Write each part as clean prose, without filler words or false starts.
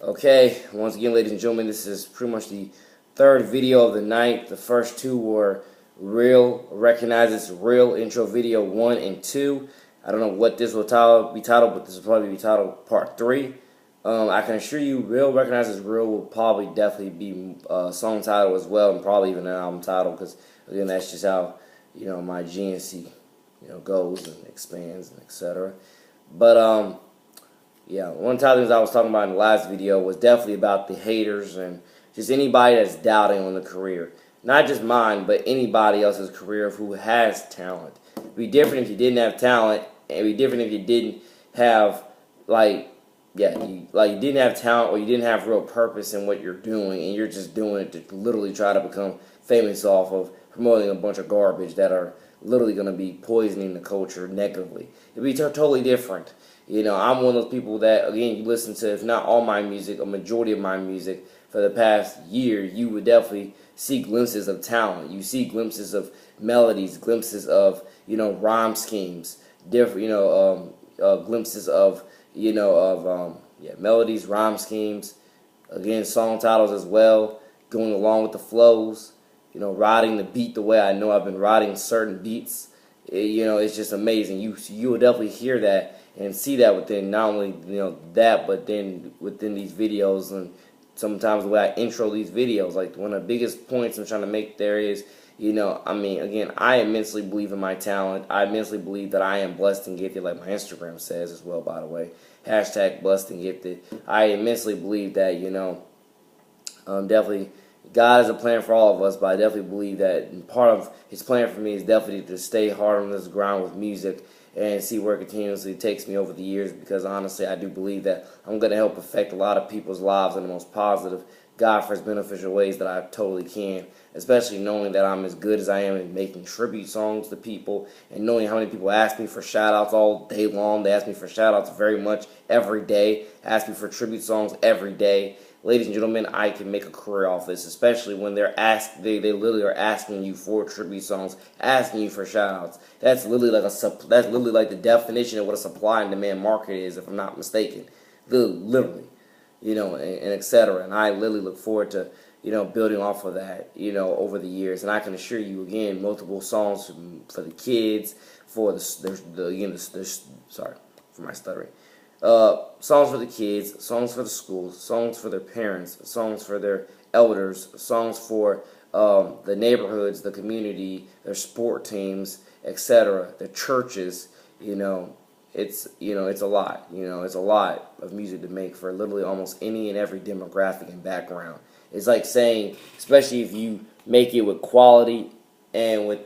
Okay, once again, ladies and gentlemen, this is pretty much the third video of the night. The first two were recognize this real intro video 1 and 2. I don't know what this will be titled, but this will probably be titled part 3. I can assure you, real recognize this real will probably definitely be a song title as well, and probably even an album title, because again, that's just how my GNC goes and expands and etc. But yeah, one of the things I was talking about in the last video was definitely about the haters and just anybody that's doubting on the career. Not just mine, but anybody else's career who has talent. It'd be different if you didn't have talent, and it'd be different if you didn't have, you didn't have talent or you didn't have real purpose in what you're doing, and you're just doing it to literally try to become famous off of promoting a bunch of garbage that are literally going to be poisoning the culture negatively. It'd be totally different. I'm one of those people that, again, you listen to, if not all my music, a majority of my music for the past year, you would definitely see glimpses of talent. You see glimpses of melodies, glimpses of, rhyme schemes, different, glimpses of, melodies, rhyme schemes, again, song titles as well, going along with the flows, riding the beat the way I know I've been riding certain beats. It's just amazing. You will definitely hear that and see that within not only that, but then within these videos, and sometimes the way I intro these videos. Like, one of the biggest points I'm trying to make there is, again, I immensely believe in my talent. I immensely believe that I am blessed and gifted, like my Instagram says as well, by the way. Hashtag blessed and gifted. I immensely believe that, definitely God has a plan for all of us, but I definitely believe that part of His plan for me is definitely to stay hard on this ground with music and see where it continuously takes me over the years, because honestly, I do believe that I'm going to help affect a lot of people's lives in the most positive, God-first, beneficial ways that I totally can, especially knowing that I'm as good as I am in making tribute songs to people, and knowing how many people ask me for shout-outs all day long. They ask me for shout-outs very much every day, ask me for tribute songs every day. Ladies and gentlemen, I can make a career off this, especially when they literally are asking you for tribute songs, asking you for shoutouts. That's literally like the definition of what a supply and demand market is, if I'm not mistaken. Literally, and etc. And I literally look forward to building off of that, over the years. And I can assure you, again, multiple songs for the kids, for sorry for my stuttering. Songs for the kids, songs for the schools, songs for their parents, songs for their elders, songs for the neighborhoods, the community, their sport teams, etc., the churches. It's a lot. It's a lot of music to make for literally almost any and every demographic and background. It's like saying, especially if you make it with quality and with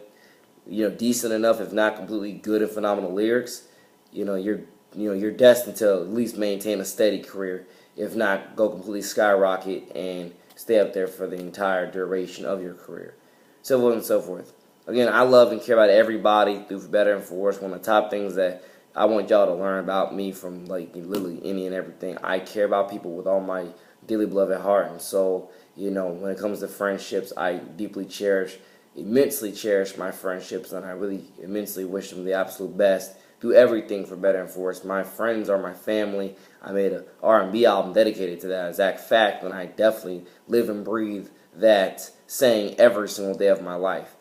decent enough, if not completely good and phenomenal lyrics, you're destined to at least maintain a steady career, if not go completely skyrocket and stay up there for the entire duration of your career. So on and so forth. Again, I love and care about everybody, through for better and for worse. One of the top things that I want y'all to learn about me, from literally any and everything, I care about people with all my dearly beloved heart and soul. When it comes to friendships, I deeply immensely cherish my friendships, and I really immensely wish them the absolute best. Do everything for better and for worse. My friends are my family. I made an R&B album dedicated to that exact fact, and I definitely live and breathe that saying every single day of my life.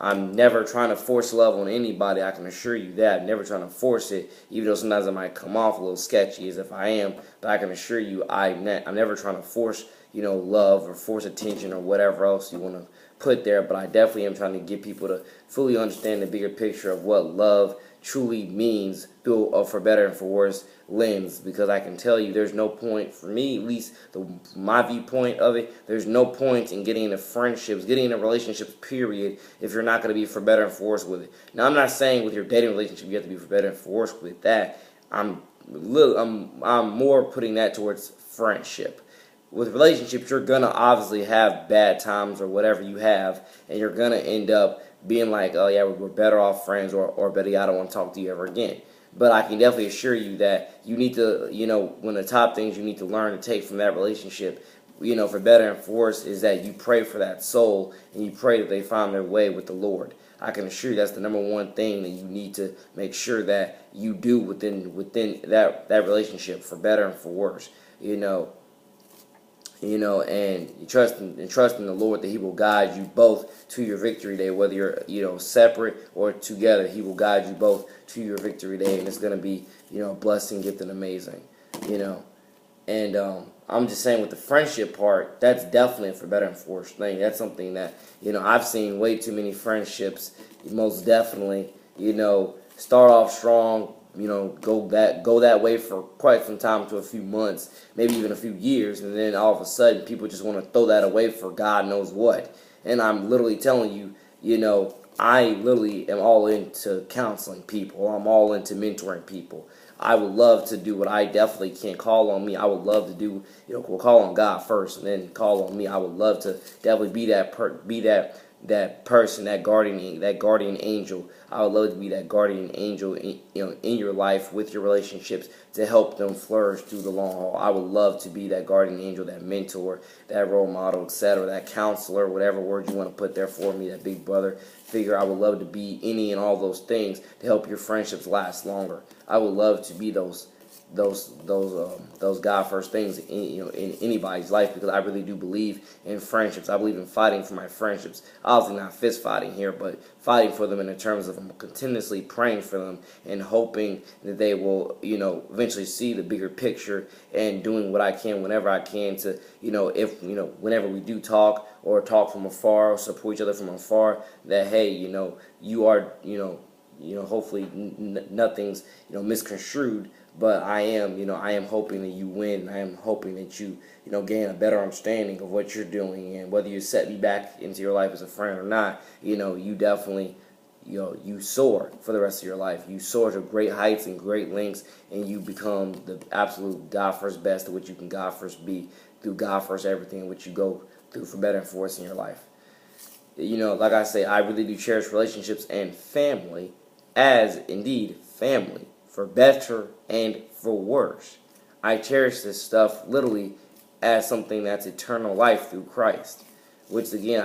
I'm never trying to force love on anybody. I can assure you that. I'm never trying to force it, even though sometimes it might come off a little sketchy, as if I am. But I can assure you, I'm never trying to force, love or force attention or whatever else you want to put there. But I definitely am trying to get people to fully understand the bigger picture of what love truly means through a for better and for worse lens, because I can tell you there's no point, for me at least, my viewpoint of it, there's no point in getting into friendships, getting into relationships, period, if you're not going to be for better and for worse with it. Now, I'm not saying with your dating relationship you have to be for better and for worse with that. I'm more putting that towards friendship. With relationships, you're going to obviously have bad times or whatever you have, and you're going to end up being like, oh yeah, we're better off friends, or better yet, I don't want to talk to you ever again. But I can definitely assure you that you need to, one of the top things you need to learn to take from that relationship, for better and for worse, is that you pray for that soul, and you pray that they find their way with the Lord. I can assure you that's the number one thing that you need to make sure that you do within that relationship, for better and for worse. And you trust in the Lord that He will guide you both to your victory day, whether you're separate or together. He will guide you both to your victory day, and it's going to be a blessing, gift, and amazing. And I'm just saying, with the friendship part, that's definitely for better and for worse thing. That's something that I've seen way too many friendships, most definitely, start off strong. Go that way for quite some time, to a few months, maybe even a few years, and then all of a sudden people just want to throw that away for God knows what. And I'm literally telling you, I literally am all into counseling people. I'm all into mentoring people. I would love to do what I definitely can't call on me. I would love to do, we'll call on God first and then call on me. I would love to definitely be that person, that guardian angel. I would love to be that guardian angel in your life, with your relationships, to help them flourish through the long haul. I would love to be that guardian angel, that mentor, that role model, etc., that counselor, whatever word you want to put there for me, that big brother figure. I would love to be any and all those things to help your friendships last longer. I would love to be those God first things in anybody's life, because I really do believe in friendships. I believe in fighting for my friendships. Obviously not fist fighting here, but fighting for them in the terms of continuously praying for them and hoping that they will eventually see the bigger picture, and doing what I can whenever I can to whenever we do talk or talk from afar or support each other from afar, that hey, you are hopefully nothing's misconstrued. But I am hoping that you win. I am hoping that you gain a better understanding of what you're doing, and whether you set me back into your life as a friend or not, you definitely you soar for the rest of your life. You soar to great heights and great lengths, and you become the absolute God first best of which you can God first be, through God first everything, which you go through for better and for worse in your life. Like I say, I really do cherish relationships and family as indeed family, for better and for worse. I cherish this stuff literally as something that's eternal life through Christ, which again,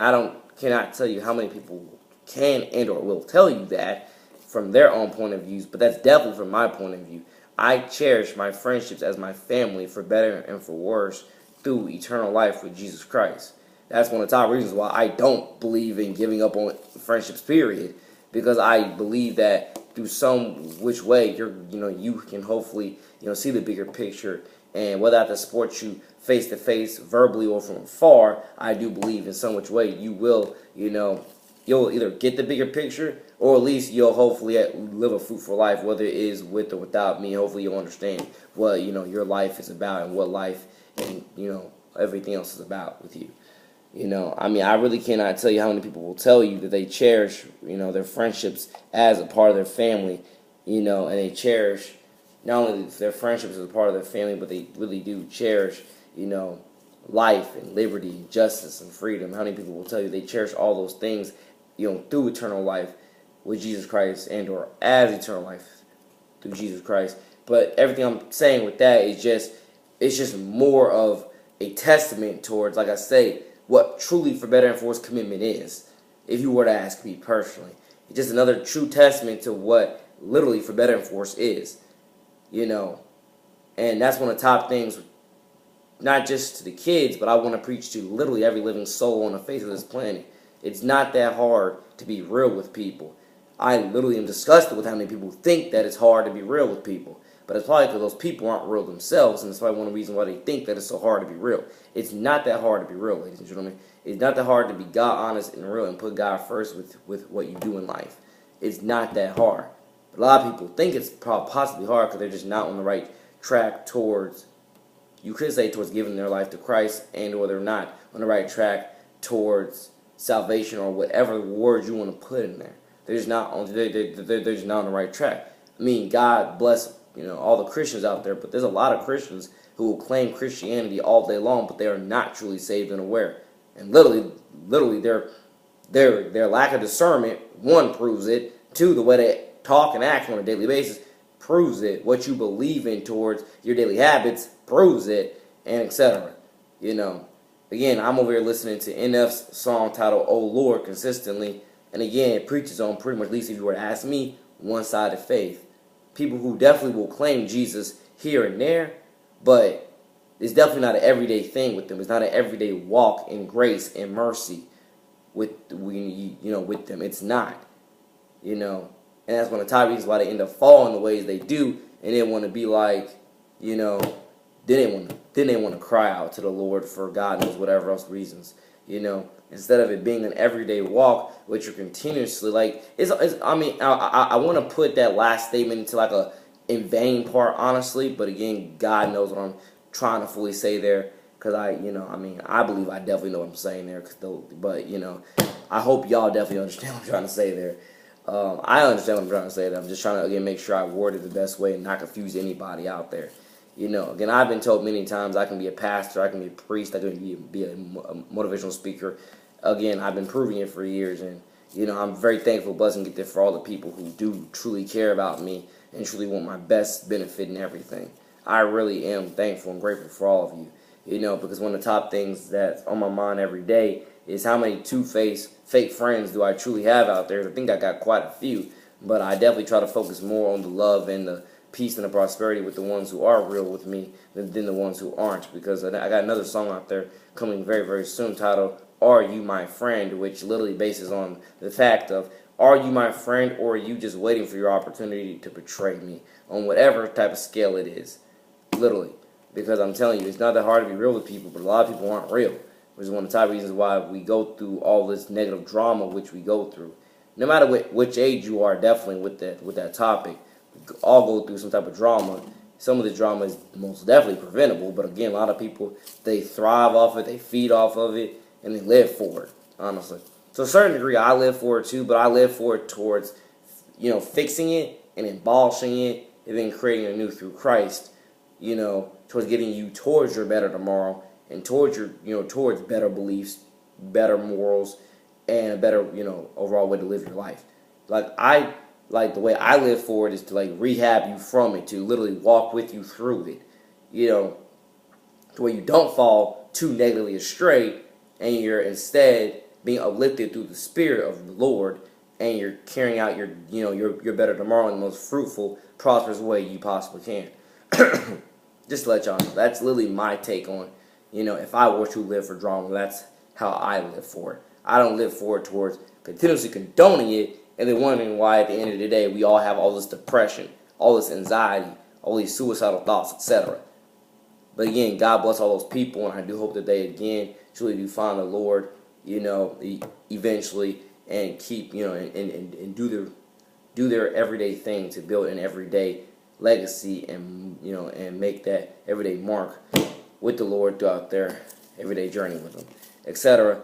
cannot tell you how many people can and or will tell you that from their own point of views, but that's definitely from my point of view. I cherish my friendships as my family, for better and for worse, through eternal life with Jesus Christ. That's one of the top reasons why I don't believe in giving up on friendships, period, because I believe that through some which way you can hopefully see the bigger picture, and whether I have to support you face to face, verbally, or from afar, I do believe in some which way you will you'll either get the bigger picture, or at least you'll hopefully live a fruitful life, whether it is with or without me. Hopefully you'll understand what your life is about, and what life and everything else is about with you. I really cannot tell you how many people will tell you that they cherish, their friendships as a part of their family, and they cherish not only their friendships as a part of their family, but they really do cherish, life and liberty and justice and freedom. How many people will tell you they cherish all those things, through eternal life with Jesus Christ, and or as eternal life through Jesus Christ. But everything I'm saying with that is it's just more of a testament towards, like I say, what truly for better and for worse commitment is, if you were to ask me personally. It's just another true testament to what literally for better and for worse is. And that's one of the top things, not just to the kids, but I want to preach to literally every living soul on the face of this planet. It's not that hard to be real with people. I literally am disgusted with how many people think that it's hard to be real with people. But it's probably because those people aren't real themselves, and it's probably one of the reasons why they think that it's so hard to be real. It's not that hard to be real, ladies and gentlemen. It's not that hard to be God honest and real and put God first with what you do in life. It's not that hard. But a lot of people think it's possibly hard because they're just not on the right track towards, you could say, towards giving their life to Christ, and or they're not on the right track towards salvation, or whatever word you want to put in there. They're just not on the right track. I mean, God bless all the Christians out there, but there's a lot of Christians who will claim Christianity all day long, but they are not truly saved and aware. And literally, their lack of discernment, one, proves it. Two, the way they talk and act on a daily basis proves it. What you believe in towards your daily habits proves it, and etc. Again, I'm over here listening to NF's song titled "Oh Lord" consistently, And again, it preaches on pretty much, at least if you were to ask me, one-sided faith. People who definitely will claim Jesus here and there, but it's definitely not an everyday thing with them. It's not an everyday walk in grace and mercy with with them. It's not, and that's one of the top reasons why they end up falling the ways they do, and they want to be like, then they want to cry out to the Lord for God knows whatever else reasons, instead of it being an everyday walk, which you're continuously like. I want to put that last statement into like a in vain part, honestly, but again, God knows what I'm trying to fully say there, because I believe I definitely know what I'm saying there, but I hope y'all definitely understand what I'm trying to say there. I understand what I'm trying to say there. I'm just trying to, again, make sure I word it the best way and not confuse anybody out there. Again, I've been told many times I can be a pastor, I can be a priest, I can be a motivational speaker. Again, I've been proving it for years, and I'm very thankful, blessed, and gifted for all the people who do truly care about me and truly want my best benefit and everything. I really am thankful and grateful for all of you, because one of the top things that's on my mind every day is how many two-faced, fake friends do I truly have out there. I think I got quite a few, but I definitely try to focus more on the love and the peace and the prosperity with the ones who are real with me than the ones who aren't, because I got another song out there coming very, very soon titled Are You My Friend, which literally bases on the fact of, are you my friend, or are you just waiting for your opportunity to betray me on whatever type of scale it is, literally, because I'm telling you, it's not that hard to be real with people, but a lot of people aren't real, which is one of the top reasons why we go through all this negative drama which we go through. No matter which age you are, definitely with that topic, we all go through some type of drama. Some of the drama is most definitely preventable, but again, a lot of people, they thrive off it, they feed off of it, and they live for it, honestly. To a certain degree, I live for it too, but I live for it towards, fixing it and abolishing it, and then creating a new through Christ, towards getting you towards your better tomorrow, and towards towards better beliefs, better morals, and a better, overall way to live your life. Like the way I live for it is to rehab you from it, to literally walk with you through it, to where you don't fall too negatively astray, and you're instead being uplifted through the Spirit of the Lord, and you're carrying out your better tomorrow in the most fruitful, prosperous way you possibly can. Just to let y'all know, that's literally my take on, if I were to live for drama, that's how I live for it. I don't live for it towards continuously condoning it, and then wondering why at the end of the day we all have all this depression, all this anxiety, all these suicidal thoughts, etc. But again, God bless all those people, and I do hope that they again truly do find the Lord, eventually, and keep, and do their everyday thing to build an everyday legacy, and and make that everyday mark with the Lord throughout their everyday journey with Him, etc.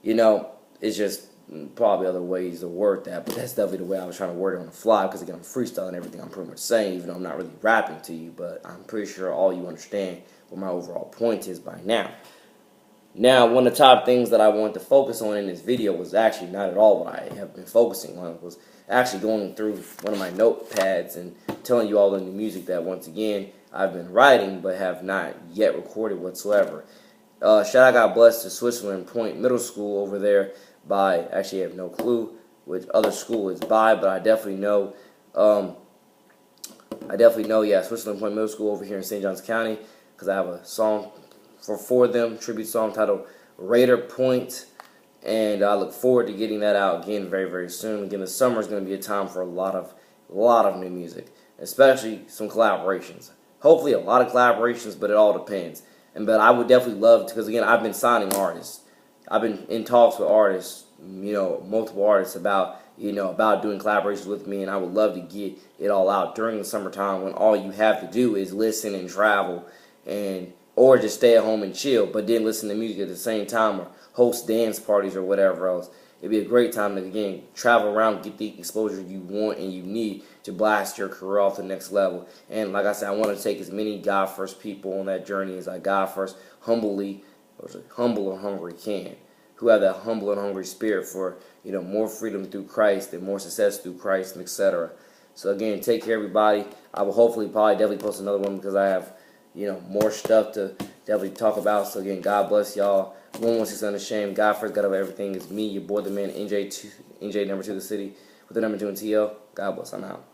It's just probably other ways to word that, but that's definitely the way I was trying to word it on the fly, because again, I'm freestyling everything I'm pretty much saying, even though I'm not really rapping to you, but I'm pretty sure all you understand what my overall point is by now. Now, one of the top things that I wanted to focus on in this video was actually not at all what I have been focusing on. It was actually going through one of my notepads and telling you all the new music that, once again, I've been writing but have not yet recorded whatsoever. Shout out, God bless, to Switzerland Point Middle School over there by, actually I have no clue which other school it's by, but I definitely know, yeah, Switzerland Point Middle School over here in St. Johns County, because I have a song for them, tribute song titled Raider Point, and I look forward to getting that out again very, very soon. Again, the summer is going to be a time for a lot of new music, especially some collaborations. Hopefully a lot of collaborations, but it all depends. But I would definitely love to, because again, I've been signing artists. I've been in talks with artists, multiple artists about doing collaborations with me, and I would love to get it all out during the summertime, when all you have to do is listen and travel, or just stay at home and chill, but then listen to music at the same time, or host dance parties or whatever else. It'd be a great time to, again, travel around, get the exposure you want and you need to blast your career off to the next level. And like I said, I want to take as many God-first people on that journey as I God-first humble and hungry can, who have that humble and hungry spirit for, more freedom through Christ and more success through Christ, and etc. So again, take care, everybody. I will definitely post another one, because I have, more stuff to definitely talk about. So again, God bless y'all. 116 Unashamed. God first, God over everything. It's me, your boy, the man, NJ number 2 the city with the number 2 in TL. God bless. I'm out.